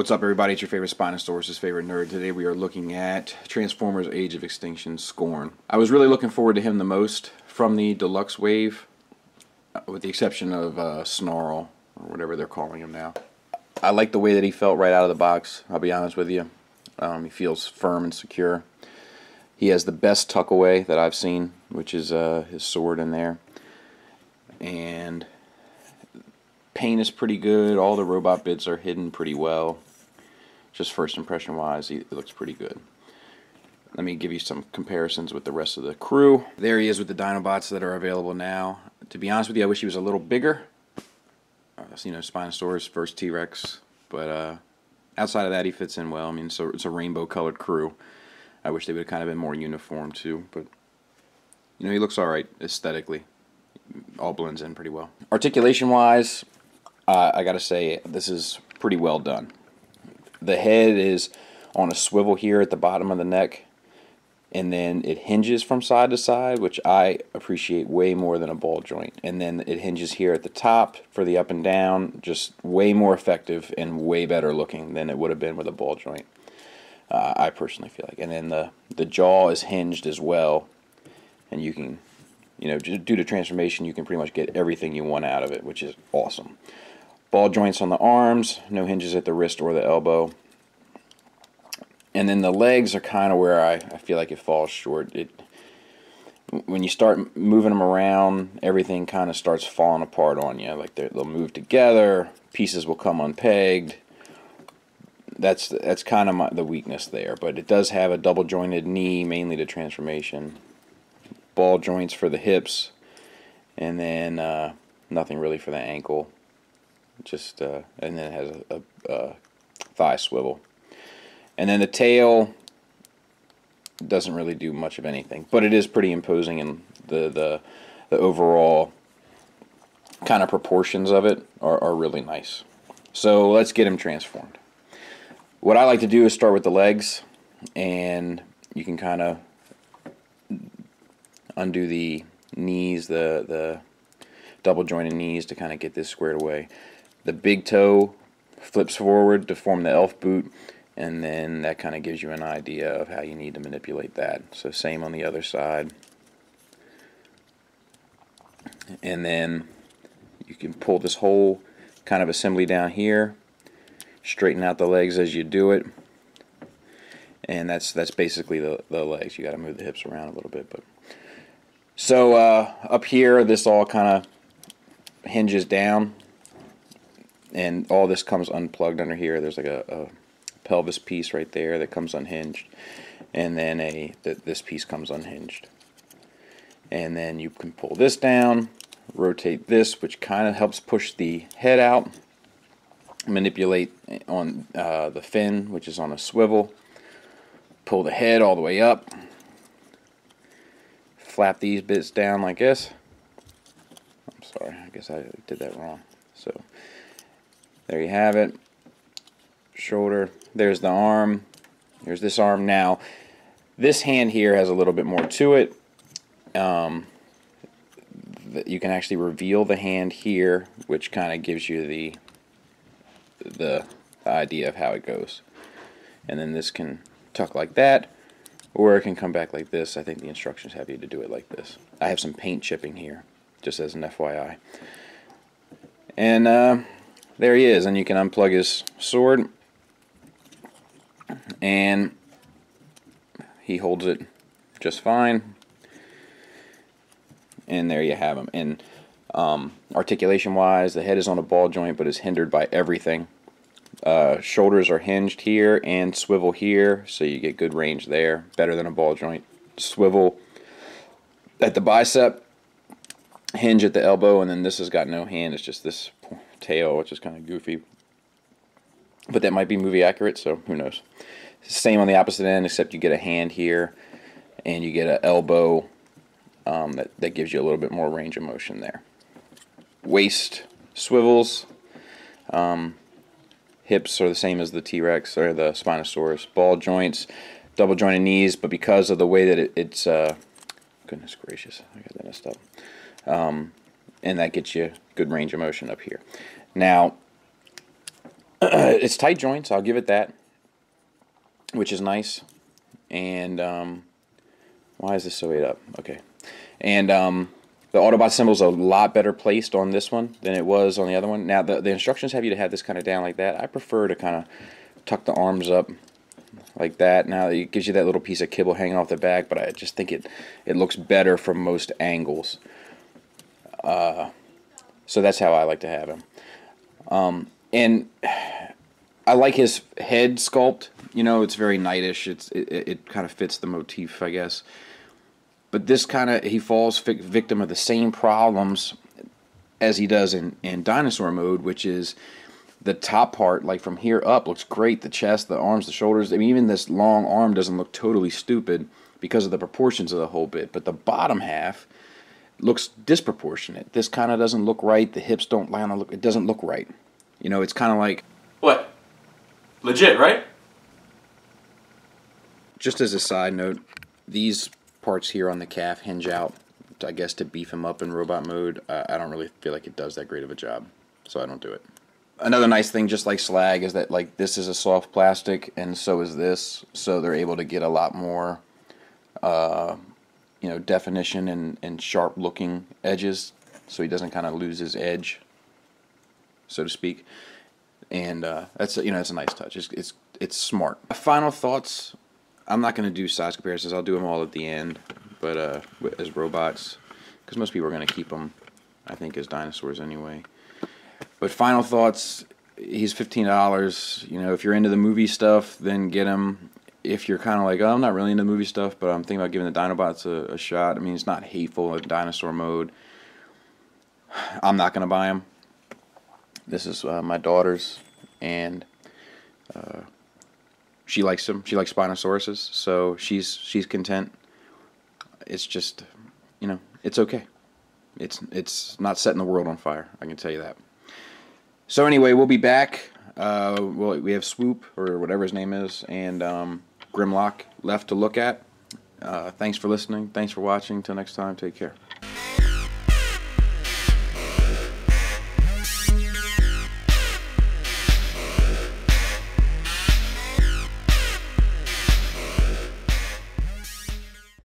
What's up, everybody? It's your favorite Spinosaurus' favorite nerd. Today we are looking at Transformers Age of Extinction Scorn. I was really looking forward to him the most from the Deluxe wave, with the exception of Snarl, or whatever they're calling him now. I like the way that he felt right out of the box, I'll be honest with you. He feels firm and secure. He has the best tuck away that I've seen, which is his sword in there. And paint is pretty good. All the robot bits are hidden pretty well. Just first impression wise, it looks pretty good. Let me give you some comparisons with the rest of the crew. There he is with the Dinobots that are available now. To be honest with you, I wish he was a little bigger. You know, Spinosaurus versus T-Rex. But outside of that, he fits in well. I mean, so it's a rainbow colored crew. I wish they would have kind of been more uniform too. But, you know, he looks alright aesthetically. All blends in pretty well. Articulation wise, I gotta say, this is pretty well done. The head is on a swivel here at the bottom of the neck, and then it hinges from side to side, which I appreciate way more than a ball joint. And then it hinges here at the top for the up and down, just way more effective and way better looking than it would have been with a ball joint. I personally feel like. And then the jaw is hinged as well, and you can, you know, due to transformation, you can pretty much get everything you want out of it, which is awesome. Ball joints on the arms, no hinges at the wrist or the elbow. And then the legs are kind of where I feel like it falls short. When you start moving them around, everything kind of starts falling apart on you. Like they'll move together, pieces will come unpegged. That's kind of the weakness there. But it does have a double jointed knee, mainly to transformation. Ball joints for the hips, and then nothing really for the ankle. Just and then it has a thigh swivel, and then the tail doesn't really do much of anything, but it is pretty imposing, and the overall kind of proportions of it are really nice. So let's get him transformed. What I like to do is start with the legs, and you can kind of undo the knees, the double jointed knees, to kind of get this squared away. The big toe flips forward to form the elf boot, and then that kind of gives you an idea of how you need to manipulate that. So same on the other side. And then you can pull this whole kind of assembly down here, straighten out the legs as you do it, and that's basically the legs. You got to move the hips around a little bit, but so up here, this all kind of hinges down, and all this comes unplugged under here. There's like a pelvis piece right there that comes unhinged, and then this piece comes unhinged. And then you can pull this down, rotate this, which kind of helps push the head out, manipulate on the fin, which is on a swivel, pull the head all the way up, flap these bits down like this. I'm sorry, I guess I did that wrong. So there you have it. Shoulder. There's the arm. There's this arm. Now, this hand here has a little bit more to it. You can actually reveal the hand here, which kind of gives you the idea of how it goes. And then this can tuck like that, or it can come back like this. I think the instructions have you to do it like this. I have some paint chipping here, just as an FYI. And there he is, and you can unplug his sword, and he holds it just fine. And there you have him. And articulation wise, the head is on a ball joint but is hindered by everything. Shoulders are hinged here and swivel here, so you get good range there, better than a ball joint. Swivel at the bicep, hinge at the elbow, and then this has got no hand. It's just this tail, which is kind of goofy, but that might be movie accurate, so who knows. Same on the opposite end, except you get a hand here and you get an elbow that gives you a little bit more range of motion there. Waist swivels, hips are the same as the T-Rex or the Spinosaurus. Ball joints, double jointed knees, but because of the way that it's goodness gracious, I got that messed up. And that gets you good range of motion up here. Now, It's tight joints, I'll give it that, which is nice. And why is this so ate up? Okay. And the Autobot symbol's a lot better placed on this one than it was on the other one. Now, the instructions have you to have this kind of down like that. I prefer to kind of tuck the arms up like that. Now, it gives you that little piece of kibble hanging off the back, but I just think it looks better from most angles. So that's how I like to have him. And I like his head sculpt. You know, it's very knightish. It kind of fits the motif, I guess. But this kind of, he falls victim of the same problems as he does in dinosaur mode, which is the top part, like from here up, looks great. The chest, the arms, the shoulders. I mean, even this long arm doesn't look totally stupid because of the proportions of the whole bit. But the bottom half looks disproportionate. This kind of doesn't look right. The hips don't line on. It doesn't look right. You know, it's kind of like... What? Legit, right? Just as a side note, these parts here on the calf hinge out, I guess, to beef him up in robot mode. I don't really feel like it does that great of a job, so I don't do it. Another nice thing, just like Slag, is that like this is a soft plastic, and so is this, so they're able to get a lot more, you know, definition and sharp looking edges, so he doesn't kind of lose his edge, so to speak. And that's, you know, it's a nice touch. It's smart. Final thoughts. I'm not going to do size comparisons. I'll do them all at the end, but as robots, because most people are going to keep them, I think, as dinosaurs anyway. But final thoughts. He's $15. You know, if you're into the movie stuff, then get him. If you're kind of like, oh, I'm not really into movie stuff, but I'm thinking about giving the Dinobots a shot. I mean, it's not hateful in dinosaur mode. I'm not going to buy him. This is my daughter's, and she likes him. She likes Spinosauruses, so she's content. It's just, you know, it's okay. It's not setting the world on fire, I can tell you that. So anyway, we'll be back. We have Swoop, or whatever his name is, and Grimlock left to look at. Thanks for listening. Thanks for watching. Till next time, take care.